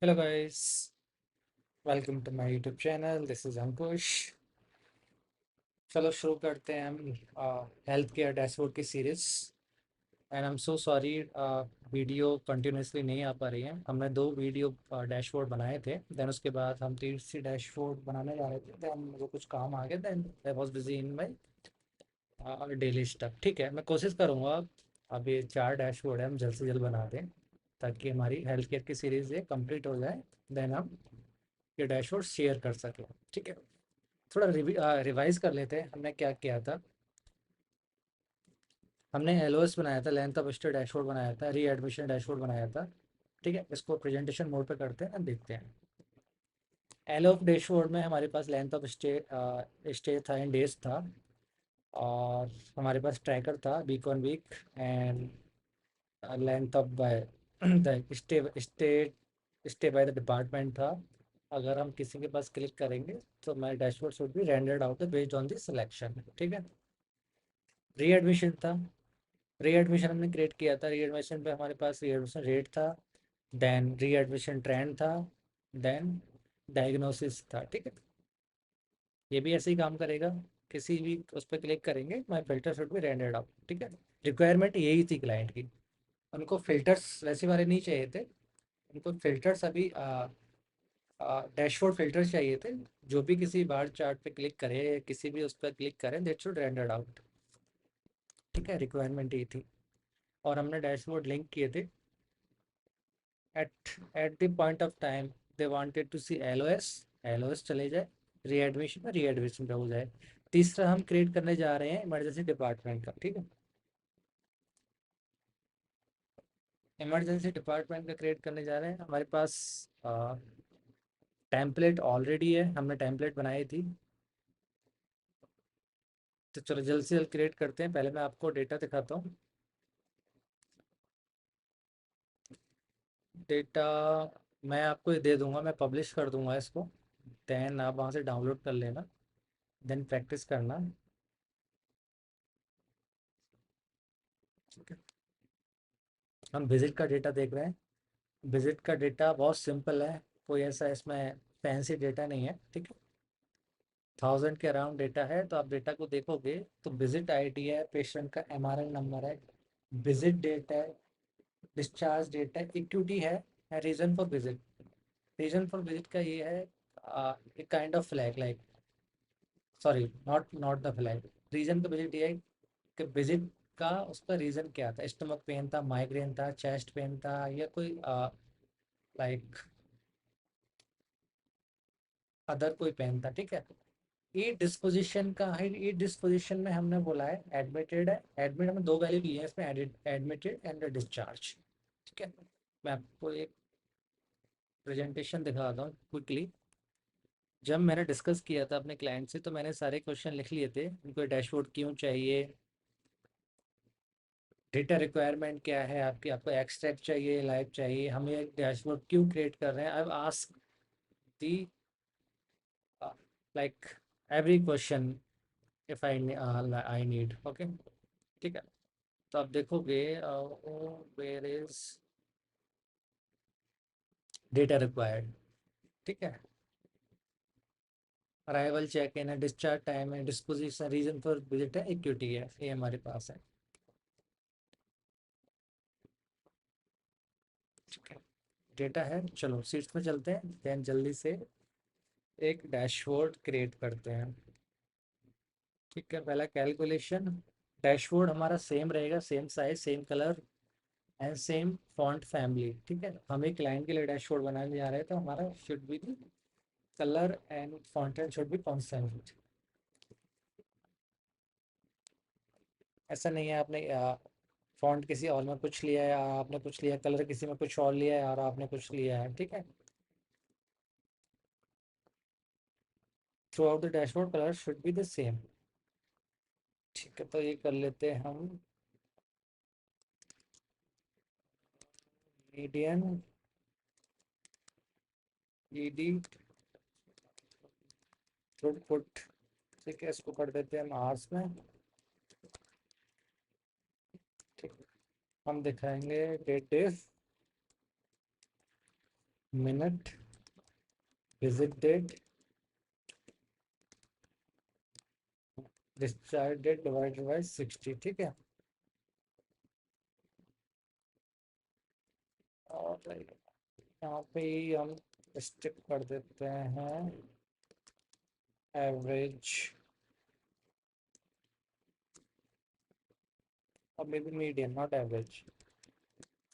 Hello guys, welcome to my YouTube channel. This is Ankush. चलो शुरू करते हैं हम हेल्थ केयर डैशबोर्ड की series. And I am so sorry, video continuously नहीं आ पा रही है। हमने दो वीडियो डैशबोर्ड बनाए थे, देन उसके बाद हम तीसरी डैशबोर्ड बनाने जा रहे थे, देन मुझे कुछ काम आ गया, then I was busy in my daily stuff. ठीक है, मैं कोशिश करूँगा अब ये चार डैशबोर्ड है हम जल्द से जल्द बना दें, ताकि हमारी हेल्थ केयर की सीरीज़ ये कंप्लीट हो जाए, देन हम ये डैशबोर्ड शेयर कर सकें। ठीक है, थोड़ा रिवाइज कर लेते हैं हमने क्या किया था। हमने एलओएस बनाया था, लेंथ ऑफ स्टे डैशबोर्ड बनाया था, री एडमिशन डैशबोर्ड बनाया था। ठीक है, इसको प्रेजेंटेशन मोड पे करते हैं, देखते हैं। एल ऑफ डैशबोर्ड में हमारे पास लेंथ ऑफ स्टे था एंड डेज था, और हमारे पास ट्रैकर था week on week, and length of by the stay by the department था। अगर हम किसी के पास क्लिक करेंगे तो my dashboard should be rendered out based on the selection. ठीक है, री एडमिशन था। री एडमिशन हमने क्रिएट किया था। री एडमिशन पे हमारे पास री एडमिशन रेट था, देन री एडमिशन ट्रेंड था, देन डायग्नोसिस था। ठीक है, ये भी ऐसे ही काम करेगा। किसी भी उस पर क्लिक करेंगे, my filter should be rendered out. ठीक है, रिक्वायरमेंट यही थी क्लाइंट की। उनको फिल्टर्स वैसे वाले नहीं चाहिए थे, उनको फिल्टर्स अभी डैशबोर्ड फिल्टर्स चाहिए थे। जो भी किसी बार चार्ट पे क्लिक करे, किसी भी उस पर क्लिक करें, दैट शुड रेंडर्ड आउट। ठीक है, रिक्वायरमेंट यही थी, और हमने डैशबोर्ड लिंक किए थे। At the point of time they wanted to see LOS, LOS चले जाए, रीएडमिशन में रीएडमिशन पे हो जाए। तीसरा हम क्रिएट करने जा रहे हैं इमरजेंसी डिपार्टमेंट का। ठीक है, इमरजेंसी डिपार्टमेंट का क्रिएट करने जा रहे हैं। हमारे पास टेम्पलेट ऑलरेडी है, हमने टेम्पलेट बनाई थी। तो चलो जल्द से जल्द क्रिएट करते हैं। पहले मैं आपको डेटा दिखाता हूँ। डेटा मैं आपको ये दे दूंगा, मैं पब्लिश कर दूंगा इसको, देन आप वहाँ से डाउनलोड कर लेना, देन प्रैक्टिस करना। ठीक है, हम विजिट का डेटा देख रहे हैं। विजिट का डेटा बहुत सिंपल है, कोई ऐसा इसमें फैंसी डेटा नहीं है। ठीक है, 1000 के अराउंड डेटा है। तो आप डेटा को देखोगे तो विजिट आईडी है, पेशेंट का एमआरएन नंबर है, विजिट डेट है, डिस्चार्ज डेट है, इक्विटी है, reason for visit. Reason for visit का ये है एक kind of flag, like sorry, not the flag. Reason का विजिट ये है कि विजिट का उसका रीज़न क्या था। स्टमक पेन था, माइग्रेन था, चेस्ट पेन था, या कोई लाइक अदर कोई पेन था। ठीक है, ई डिस्पोजिशन का है। ई डिस्पोजिशन में हमने बोला है एडमिटेड है। एडमिट हमें दो वैल्यू ली है इसमें, एडमिटेड एंड डिस्चार्ज। ठीक है, मैं आपको एक प्रेजेंटेशन दिखाता हूँ क्विकली। जब मैंने डिस्कस किया था अपने क्लाइंट से, तो मैंने सारे क्वेश्चन लिख लिए थे। उनको डैशबोर्ड क्यों चाहिए, डेटा रिक्वायरमेंट क्या है आपकी, आपको एक्सट्रैक्ट चाहिए, लाइव चाहिए, हमें एक डैशबोर्ड क्यों क्रिएट कर रहे हैं। I ask the like every question if I need. Okay, ठीक है। तो आप देखोगे वेयर इज डेटा रिक्वायर्ड। ठीक है, अराइवल चेक इन है, डिस्चार्ज टाइम है, डिस्पोजिशन, रीजन फॉर विजिट है, इक्विटी है, ये हमारे पास है। ठीक है, डेटा है। चलो सीट्स में चलते हैं, देन जल्दी से एक डैशबोर्ड क्रिएट करते हैं। ठीक है, पहला कैलकुलेशन। डैशबोर्ड हमारा सेम रहेगा, same size, same colour and same font family. ठीक है, हम एक क्लाइंट के लिए डैशबोर्ड बनाने जा रहे हैं, तो हमारा should be colour and font should be constant. ऐसा नहीं है आपने फॉन्ट किसी और में कुछ लिया है, या आपने कुछ लिया, कलर किसी में कुछ और लिया है, और आपने कुछ लिया है। ठीक है, through out the dashboard colour should be the same. ठीक है, तो ये कर लेते हैं हम। Median ED throughput. ठीक है, इसको कर देते हैं हम आवर्स में। ठीक, हम दिखाएंगे date days, minute, visit date, discharge date divided by 60, ठीक है। और यहाँ पे ही हम स्टिक कर देते हैं एवरेज, और maybe median, not average.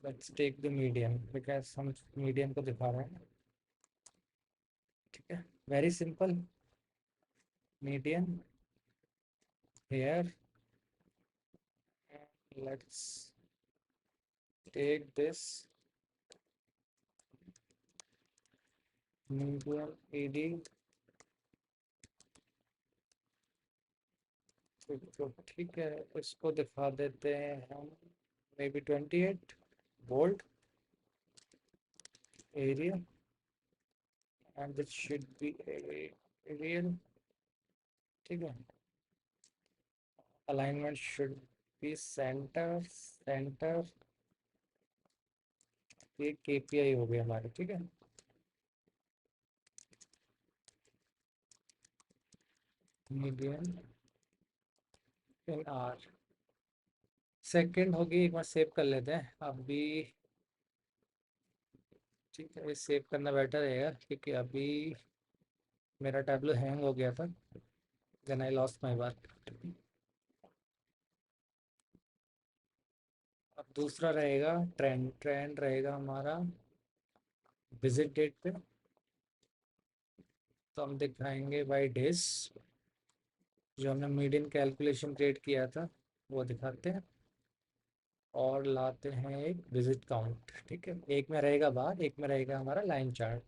Let's take the median because हम मीडियन को दिखा रहे हैं, ठीक है। Very simple, median here, let's take this median ED, तो ठीक है, इसको दिखा देते हैं हम maybe 28 bold area, and this should be real, ठीक है। Alignment should be centre centre, ये केपीआई हो गए हमारे, ठीक है। मीडियन इन आर, सेकंड होगी, एक बार सेव कर लेते हैं अभी, ठीक है। सेव करना बेटर रहेगा क्योंकि अभी मेरा टैबलो हैंग हो गया था, then I lost my work. अब दूसरा रहेगा ट्रेंड, ट्रेंड रहेगा हमारा विजिट डेट पे, तो हम दिखाएंगे बाई डेज, जो हमने मीडियन कैलकुलेशन क्रिएट किया था वो दिखाते हैं, और लाते हैं एक विजिट काउंट, ठीक है। एक में रहेगा बार, एक में रहेगा हमारा लाइन चार्ट,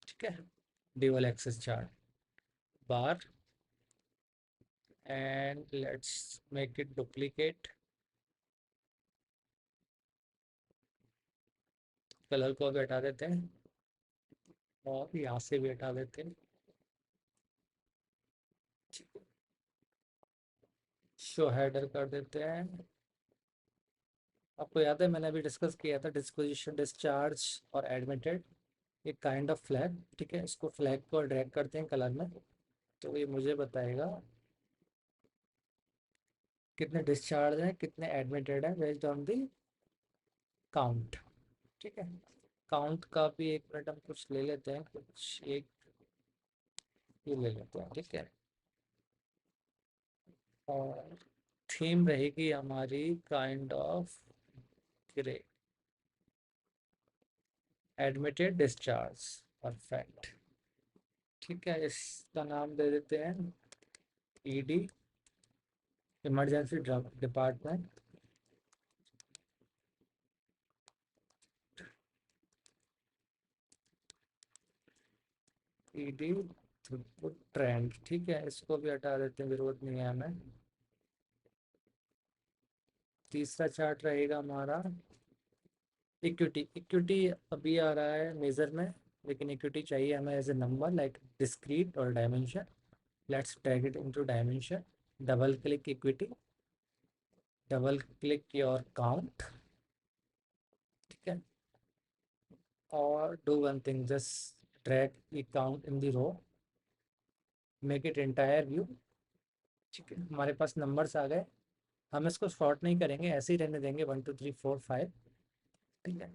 ठीक है, dual axis chart, bar, and let's make it duplicate, colour को भी हटा देते हैं और यहाँ से भी हटा देते हैं, शो हेडर कर देते हैं। आपको याद है मैंने अभी डिस्कस किया था डिस्पोजिशन, डिस्चार्ज और एडमिटेड, एक काइंड ऑफ फ्लैग, ठीक है। इसको फ्लैग को ड्रैग करते हैं कलर में, तो ये मुझे बताएगा कितने डिस्चार्ज हैं, कितने एडमिटेड हैं, बेस्ड ऑन द काउंट, ठीक है। काउंट का भी एक मिनट हम कुछ ले लेते हैं, कुछ एक ये ले लेते हैं, ठीक है। और थीम रहेगी हमारी kind of grey, admitted discharge, perfect, ठीक है। इसका नाम दे देते हैं ED, emergency department, ED throughput trend, ठीक है। इसको भी हटा देते हैं, जरूरत नहीं है हमें। तीसरा चार्ट रहेगा हमारा इक्विटी, इक्विटी अभी आ रहा है मेजर में, लेकिन इक्विटी चाहिए हमें as a number like discrete और dimension, let's drag it into dimension, double click equity, double click your count, ठीक है। और do one thing, just drag the count in the row, make it entire view, ठीक है। हमारे पास numbers आ गए, हम इसको शॉर्ट नहीं करेंगे, ऐसे ही रहने देंगे 1 2 3 4 5, ठीक है।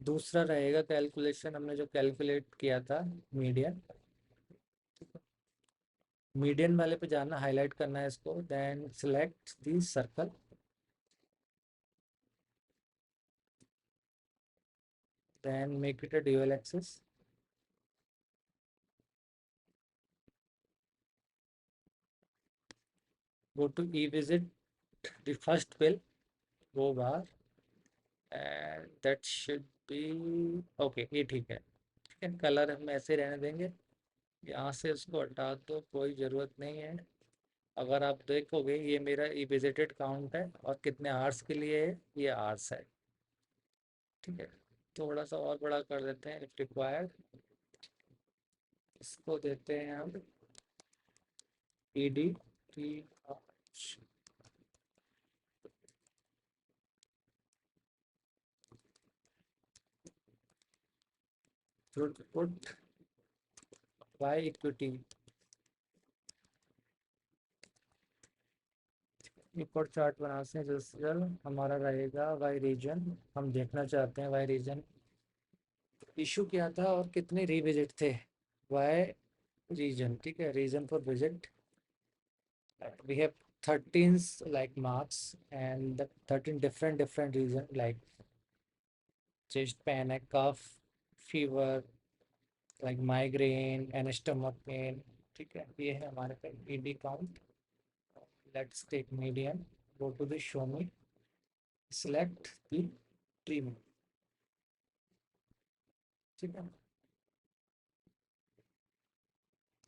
दूसरा रहेगा कैलकुलेशन, हमने जो कैलकुलेट किया था मीडियन, मीडियन वाले पे जाना, हाईलाइट करना है इसको, then select the circle, then make it a dual axis, go to e-visit the first bill, go bar, and that should be okay, ये ठीक है, ठीक है। कलर हम ऐसे रहने देंगे, यहाँ से उसको हटा दो, कोई ज़रूरत नहीं है। अगर आप देखोगे ये मेरा ई विजिटेड काउंट है, और कितने आवर्स के लिए है, ये आवर्स है, ठीक है। थोड़ा सा और बड़ा कर देते हैं इफ रिक्वायर्ड, इसको देते हैं हम E D T, throughput by equity. एक और चार्ट बनाते हैं जिससे हमारा रहेगा वाई रीजन। हम देखना चाहते हैं वाई रीजन इशू क्या था और कितने रिविजिट थे। वाई रीजन, ठीक है, reason for visit we have 13 like marks, and the 13 different reason like chest pain, a cough, fever, like migraine and stomach pain। ठीक है, ये है हमारे पे ED count. Let's take median, go to the show me, select the treatment. ठीक है,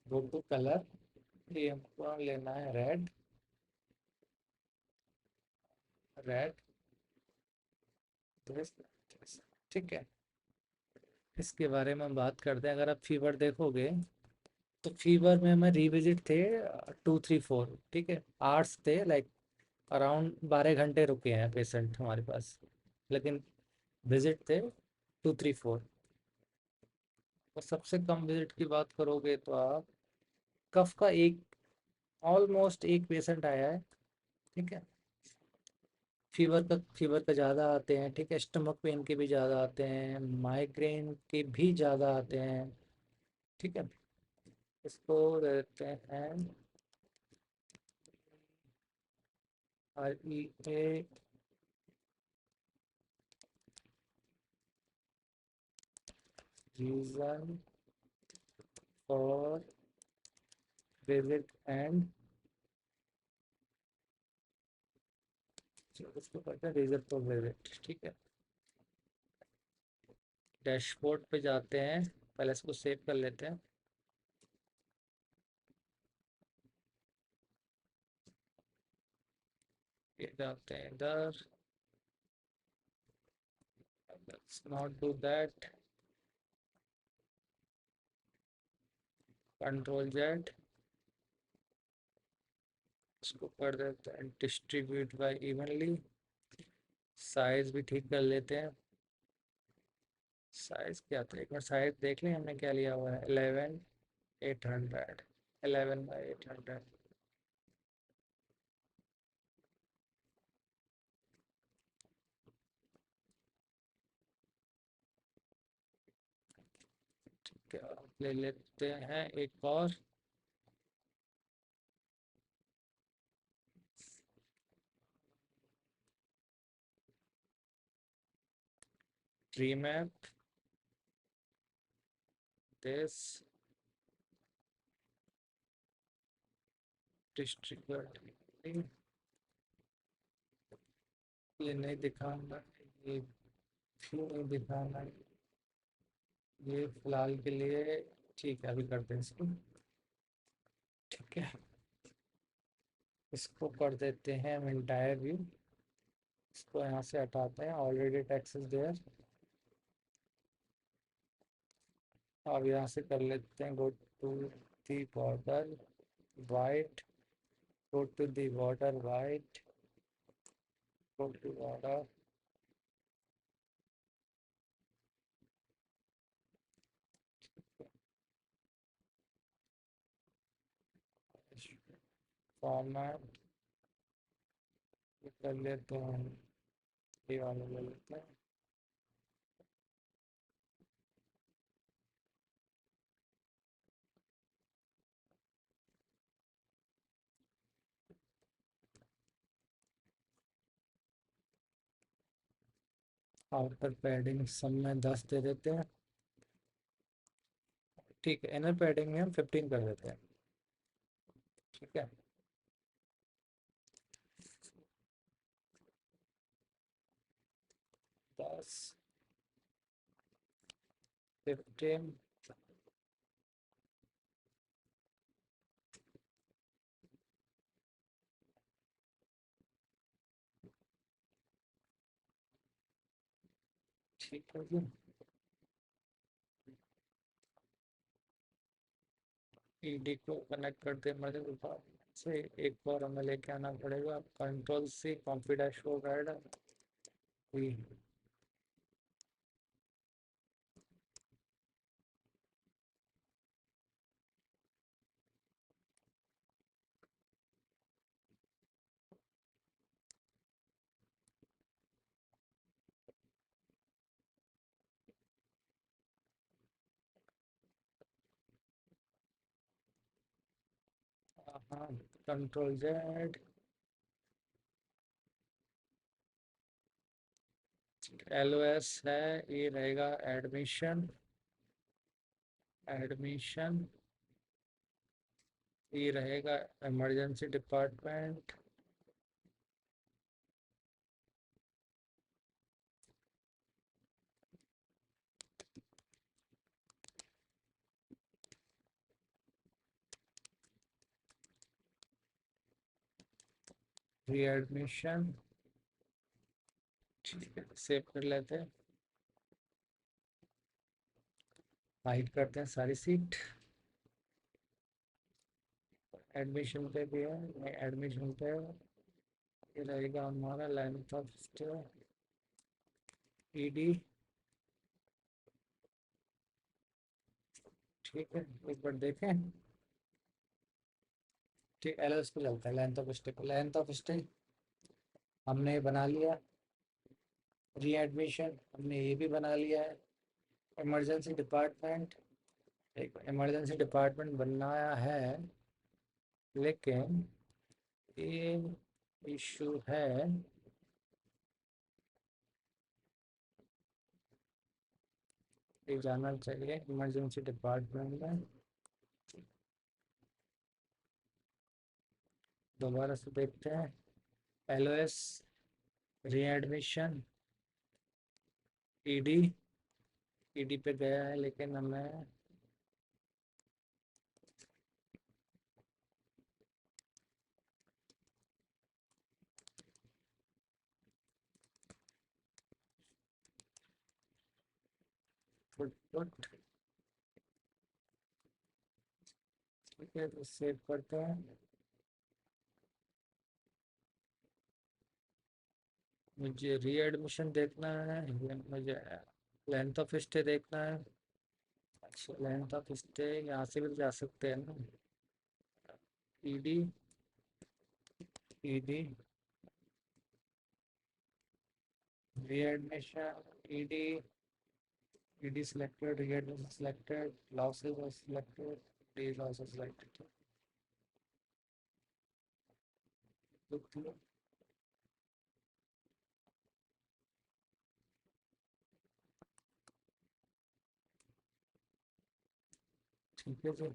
go to colour, ये हमको लेना है रेड। रेड, ठीक है। इसके बारे में हम बात करते हैं। अगर आप फीवर देखोगे तो फीवर में हमें रिविजिट थे 2 3 4, ठीक है, आवर्स थे, लाइक अराउंड 12 घंटे रुके हैं पेशेंट हमारे पास, लेकिन विजिट थे 2 3 4। और सबसे कम विजिट की बात करोगे तो आप कफ का एक, ऑलमोस्ट एक पेशेंट आया है। ठीक है, फीवर का ज़्यादा आते हैं, ठीक है, स्टमक पेन के भी ज़्यादा आते हैं, माइग्रेन के भी ज़्यादा आते हैं। ठीक है, इसको देते हैं REA reason for visit and, उसको कहते हैं रीजन फॉर विजिट। ठीक है, डैशबोर्ड पे जाते हैं, पहले इसको सेव कर लेते हैं। ये जाते हैं इधर, let's not do that, control Z, इसको कर देते हैं डिस्ट्रीब्यूट बाय इवनली। साइज भी ठीक कर लेते हैं। साइज क्या था, एक बार साइज देख लें हमने क्या लिया हुआ है, 11/800, 11/800। क्या ले लेते हैं एक और, ट्री मैप, दिस डिस्ट्रीब्यूट, ये नहीं दिखाना, ये भी नहीं दिखाना, ये फिलहाल के लिए ठीक है, अभी करते हैं इसको। ठीक है, इसको कर देते हैं हम इंटायर व्यू, इसको यहाँ से हटाते हैं, ऑलरेडी टेक्स्ट इज देयर। अब यहाँ से कर लेते हैं go to the border white, go to the border white, go to border, format कर लेते हैं, ये वाला ले लेते हैं। आउटर पैडिंग सब में 10 दे देते हैं। ठीक है, इनर पैडिंग में हम 15 कर देते हैं। ठीक है, 10, 15, ठीक है जी। ईडी को कनेक्ट करते मजे से एक बार हमें लेके आना पड़ेगा, control C copy dashboard add, हाँ, Ctrl Z, LOS है, ये रहेगा एडमिशन, एडमिशन, ये रहेगा इमरजेंसी डिपार्टमेंट, रीएडमिशन। ठीक है, सेव कर लेते हैं, हाइड करते हैं सारी सीट। एडमिशन पे भी है, एडमिशन पे ये रहेगा हमारा लेंथ ऑफ स्टे, ईडी। ठीक है, एक बार देखें। ठीक, LOS पे चलता है, लेंथ ऑफ स्टे पे। लेंथ ऑफ स्टे हमने ये बना लिया, रीएडमिशन हमने ये भी बना लिया है, इमरजेंसी डिपार्टमेंट, एक इमरजेंसी डिपार्टमेंट बनाया है, लेकिन ये इशू है, ये जाना चाहिए इमरजेंसी डिपार्टमेंट में। दोबारा से देखते हैं, LOS, रीएडमिशन, ईडी, ईडी पे गया है लेकिन हमें फुट। ठीक है, तो सेव करते हैं। मुझे रीएडमिशन देखना है, मुझे लेंथ ऑफ स्टे देखना है। अच्छा, लेंथ ऑफ स्टे यहाँ से भी जा सकते हैं ना, ED, ED, readmission, ED, ED selected, readmission selected, losses are selected, D losses selected। ठीक है जी।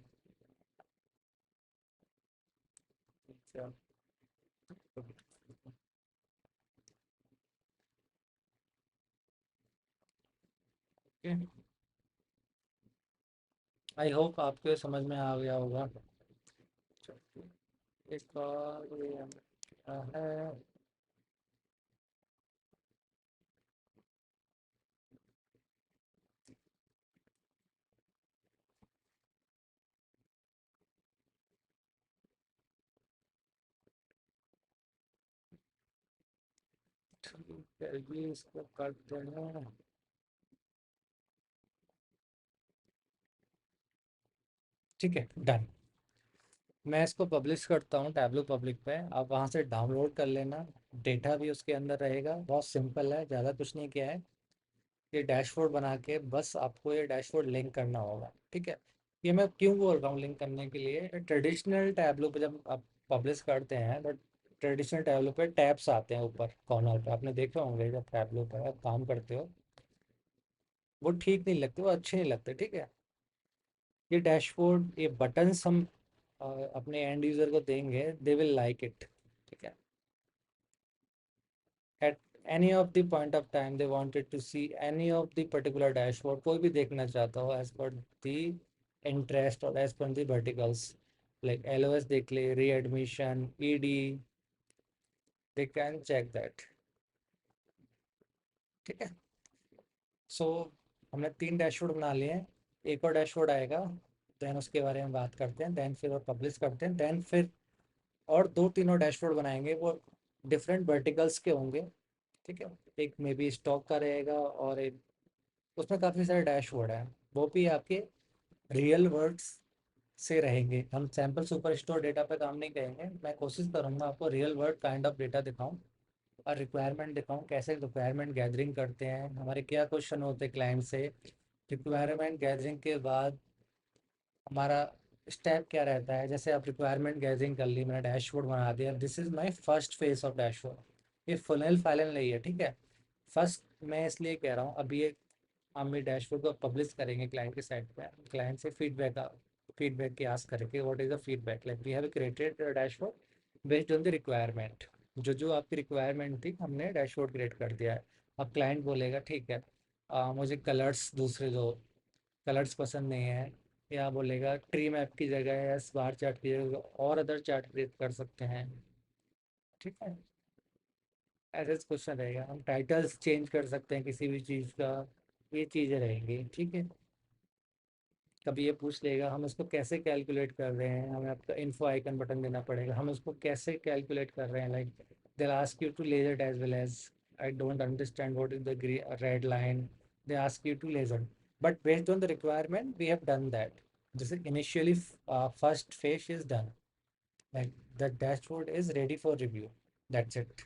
अच्छा, आई होप आपके समझ में आ गया होगा। एक और ये क्या है, ठीक है जी, इसको करते हैं। ठीक है, डन। मैं इसको पब्लिश करता हूँ टैबलो पब्लिक पे, आप वहाँ से डाउनलोड कर लेना, डेटा भी उसके अंदर रहेगा। बहुत सिंपल है, ज़्यादा कुछ नहीं किया है। ये डैशबोर्ड बना के बस आपको ये डैशबोर्ड लिंक करना होगा। ठीक है, ये मैं क्यों बोल रहा हूँ लिंक करने के लिए, ट्रेडिशनल टैबलो पे जब आप पब्लिश करते हैं तो ट्रेडिशनल टैबलो पे टैब्स आते हैं ऊपर कॉर्नर पे, आपने देखे होंगे जब टैबलो पे आप काम करते हो, वो ठीक नहीं लगते, वो अच्छे नहीं लगते। ठीक है, ये डैशबोर्ड, ये बटन्स हम अपने एंड यूज़र को देंगे, दे विल लाइक इट। ठीक है, at any of the point of time they wanted to see any of the particular dashboard, कोई भी देखना चाहता हो as per the interest or as per the verticals, like LOS देख ले, readmission, ED, they can check that। ठीक है, सो हमने 3 डैशबोर्ड बना लिए हैं, एक और डैशबोर्ड आएगा, देन उसके बारे में बात करते हैं, देन फिर और पब्लिश करते हैं, देन फिर और 2-3 और डैशबोर्ड बनाएंगे, वो डिफरेंट वर्टिकल्स के होंगे। ठीक है, एक मे बी स्टॉक का रहेगा और एक, उसमें काफ़ी सारे डैशबोर्ड हैं, वो भी आपके रियल वर्ड्स से रहेंगे। हम सैम्पल सुपर स्टोर डेटा पे काम नहीं करेंगे, मैं कोशिश करूँगा आपको real word kind of data दिखाऊं और रिक्वायरमेंट दिखाऊं, कैसे रिक्वायरमेंट गैदरिंग करते हैं, हमारे क्या क्वेश्चन होते हैं क्लाइंट से, रिक्वायरमेंट गैदरिंग के बाद हमारा स्टेप क्या रहता है, जैसे आप रिक्वायरमेंट गैदरिंग कर ली, मैंने डैशबोर्ड बना दिया, this is my first phase of dashboard. ये फुनल फाइनल नहीं है, ठीक है। फर्स्ट मैं इसलिए कह रहा हूँ, अभी ये हम ये डैशबोर्ड को पब्लिश करेंगे क्लाइंट के साइट पे, क्लाइंट से फीडबैक की आस करेंगे, what is the feedback, like we have created dashboard based on the requirement. जो जो आपकी रिक्वायरमेंट थी हमने डैशबोर्ड क्रिएट कर दिया है। अब क्लाइंट बोलेगा ठीक है, मुझे कलर्स दूसरे दो, कलर्स पसंद नहीं है, या बोलेगा ट्री मैप की जगह या बार चार्ट की जगह और अदर चार्ट क्रिएट कर सकते हैं, ठीक है। ऐसे क्वेश्चन रहेगा, हम टाइटल्स चेंज कर सकते हैं किसी भी चीज़ का, ये चीज़ें रहेंगी, ठीक है। कभी ये पूछ लेगा हम इसको कैसे कैलकुलेट कर रहे हैं, हमें आपका इन्फो आइकन बटन देना पड़ेगा, हम इसको कैसे कैलकुलेट कर रहे हैं, like they ask you to ledger as well as, I don't understand what is the red line, they ask you to ledger, but based on the requirement we have done that. जैसे initially first phase is done, like the dashboard is ready for review, that's it.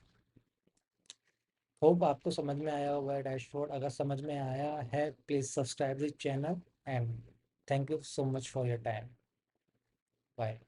Hope आपको समझ में आया होगा dashboard, अगर समझ में आया है please subscribe this channel and thank you so much for your time, bye.